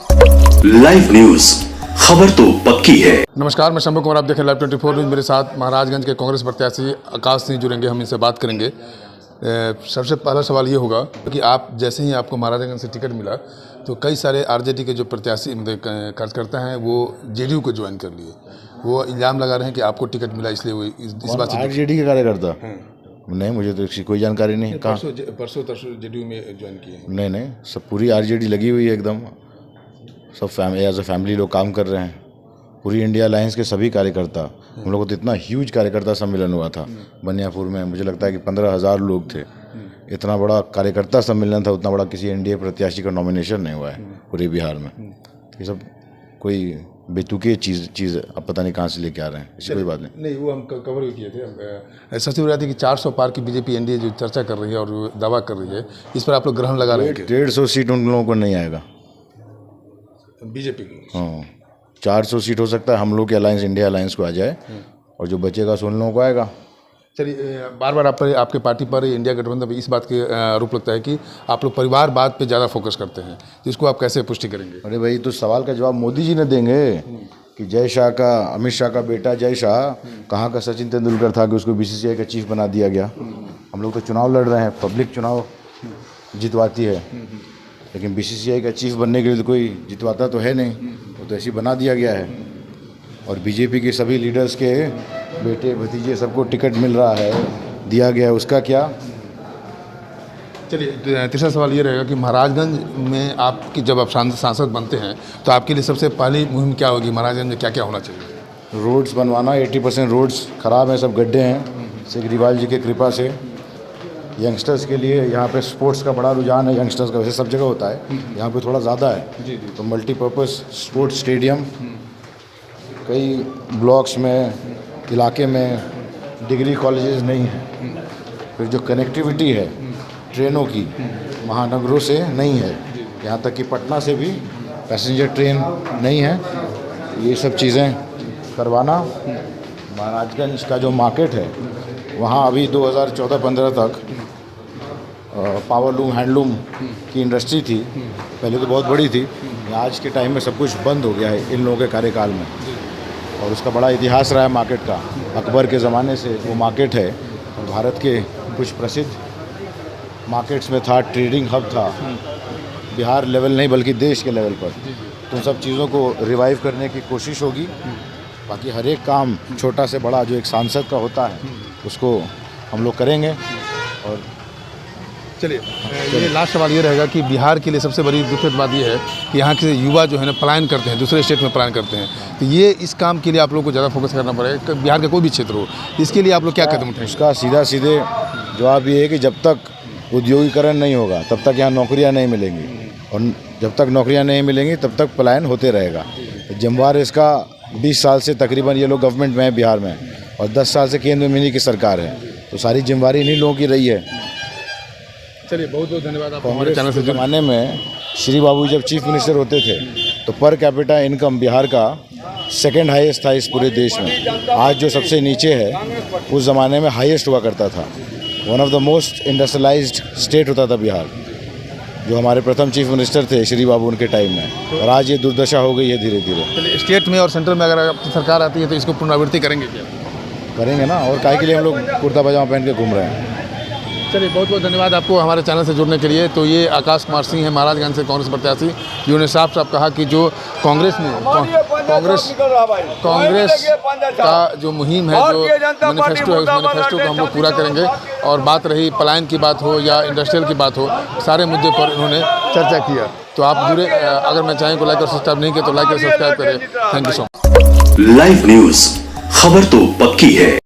Live news, खबर तो पक्की है। नमस्कार, मैं शंभू कुमार, आप देखें लाइव 24 न्यूज। मेरे साथ महाराजगंज के कांग्रेस प्रत्याशी आकाश सिंह जुड़ेंगे, हम इनसे बात करेंगे। सबसे पहला सवाल ये होगा कि आप जैसे ही आपको महाराजगंज से टिकट मिला तो कई सारे आरजेडी के जो प्रत्याशी कार्यकर्ता हैं वो जेडीयू को ज्वाइन कर लिए। वो इल्ज़ाम लगा रहे हैं कि आपको टिकट मिला इसलिए वो इस बात से आरजेडी के कार्यकर्ता नहीं, मुझे तो इसकी कोई जानकारी नहीं। कहाँ परसों जेडीयू में ज्वाइन किए? नहीं, सब पूरी आरजेडी लगी हुई है एकदम। सब एज अ फैमिली लोग काम कर रहे हैं। पूरी इंडिया अलायंस के सभी कार्यकर्ता, हम लोग को तो इतना ह्यूज कार्यकर्ता सम्मेलन हुआ था बनियापुर में, मुझे लगता है कि 15,000 लोग थे। इतना बड़ा कार्यकर्ता सम्मेलन था, उतना बड़ा किसी एनडीए प्रत्याशी का नॉमिनेशन नहीं हुआ है पूरे बिहार में। ये सब कोई बेतुकी चीज़ अब पता नहीं कहाँ से लेके आ रहे हैं, इससे कोई बात नहीं। वो हम कवर भी किए थे। सबसे बड़ी बात है कि 400 पार की बीजेपी एनडीए जो चर्चा कर रही है और दावा कर रही है, इस पर आप लोग ग्रहण लगा रहे हैं? 150 सीट उन लोगों को नहीं आएगा बीजेपी की। हाँ, 400 सीट हो सकता है हम लोग के अलायंस, इंडिया अलायंस को आ जाए, और जो बचेगा सो उन लोगों को आएगा। चलिए, बार बार आपके पार्टी पर, इंडिया गठबंधन पर इस बात के आरोप लगता है कि आप लोग परिवारवाद पे ज़्यादा फोकस करते हैं, तो इसको आप कैसे पुष्टि करेंगे? अरे भाई, तो सवाल का जवाब मोदी जी ने देंगे कि जय शाह का, अमित शाह का बेटा जय शाह कहाँ का सचिन तेंदुलकर था कि उसको बीसीसीआई का चीफ बना दिया गया। हम लोग तो चुनाव लड़ रहे हैं, पब्लिक चुनाव जितवाती है, लेकिन बीसीसीआई का चीफ बनने के लिए तो कोई जितवाता तो है नहीं, वो तो ऐसे ही बना दिया गया है। और बीजेपी के सभी लीडर्स के बेटे भतीजे सबको टिकट मिल रहा है, दिया गया है, उसका क्या? चलिए, तीसरा सवाल ये रहेगा कि महाराजगंज में आपकी जब आप सांसद बनते हैं तो आपके लिए सबसे पहली मुहिम क्या होगी? महाराजगंज में क्या क्या होना चाहिए? रोड्स बनवाना। 80% रोड्स ख़राब हैं, सब गड्ढे हैं। केजरीवाल जी की कृपा से यंगस्टर्स के लिए यहाँ पे स्पोर्ट्स का बड़ा रुझान है। यंगस्टर्स का वैसे सब जगह होता है, यहाँ पे थोड़ा ज़्यादा है। तो मल्टीपर्पज़ स्पोर्ट्स स्टेडियम कई ब्लॉक्स में, इलाके में डिग्री कॉलेजेस नहीं है। फिर जो कनेक्टिविटी है ट्रेनों की, महानगरों से नहीं है, यहाँ तक कि पटना से भी पैसेंजर ट्रेन नहीं है। ये सब चीज़ें करवाना। महाराजगंज का जो मार्केट है वहाँ अभी 2014-15 तक पावरलूम, हैंडलूम की इंडस्ट्री थी, पहले तो बहुत बड़ी थी। आज के टाइम में सब कुछ बंद हो गया है इन लोगों के कार्यकाल में, और उसका बड़ा इतिहास रहा है मार्केट का। अकबर के ज़माने से वो मार्केट है, और भारत के कुछ प्रसिद्ध मार्केट्स में था, ट्रेडिंग हब था, बिहार लेवल नहीं बल्कि देश के लेवल पर। तो उन सब चीज़ों को रिवाइव करने की कोशिश होगी। बाकी हर एक काम छोटा से बड़ा जो एक सांसद का होता है उसको हम लोग करेंगे। और चलिए, ये लास्ट सवाल ये रहेगा कि बिहार के लिए सबसे बड़ी दुखद बात ये है कि यहाँ के युवा जो है ना पलायन करते हैं, दूसरे स्टेट में पलायन करते हैं। तो ये इस काम के लिए आप लोग को ज़्यादा फोकस करना पड़ेगा, बिहार का कोई भी क्षेत्र हो, इसके लिए आप लोग क्या कदम उठाएंगे? उसका सीधे जवाब ये है कि जब तक उद्योगीकरण नहीं होगा तब तक यहाँ नौकरियाँ नहीं मिलेंगी, और जब तक नौकरियाँ नहीं मिलेंगी तब तक पलायन होते रहेगा। जिम्मेवार इसका 20 साल से तकरीबन ये लोग गवर्नमेंट में है बिहार में, और 10 साल से केंद्र में इन्हीं की सरकार है, तो सारी जिम्मेवारी इन्हीं लोगों की रही है। चलिए, बहुत बहुत धन्यवाद। आप हमारे कांग्रेस चैनल से ज़माने में श्री बाबू जब चीफ मिनिस्टर होते थे तो पर कैपिटा इनकम बिहार का सेकंड हाईएस्ट था इस पूरे देश में। आज जो सबसे नीचे है उस ज़माने में हाईएस्ट हुआ करता था। One of the most industrialised state होता था बिहार, जो हमारे प्रथम चीफ मिनिस्टर थे श्री बाबू उनके टाइम में, और आज ये दुर्दशा हो गई है धीरे धीरे। स्टेट में और सेंट्रल में अगर आपकी सरकार आती है तो इसको पुनरावृत्ति करेंगे क्या? करेंगे ना, और काहे के लिए हम लोग कुर्ता पजामा पहन के घूम रहे हैं। चलिए, बहुत बहुत धन्यवाद आपको हमारे चैनल से जुड़ने के लिए। तो ये आकाश कुमार सिंह है, महाराजगंज से कांग्रेस प्रत्याशी, जिन्होंने साफ साफ कहा कि जो कांग्रेस का जो मुहिम है, जो मैनिफेस्टो है, उस मैनिफेस्टो को हम लोग पूरा करेंगे। और बात रही पलायन की बात हो या इंडस्ट्रियल की बात हो, सारे मुद्दे पर इन्होंने चर्चा किया। तो आप जुड़े, अगर मैं चाहें को लाइक और सब्सक्राइब नहीं किया तो लाइक और सब्सक्राइब करें। Thank you so much. Live news, खबर तो पक्की है।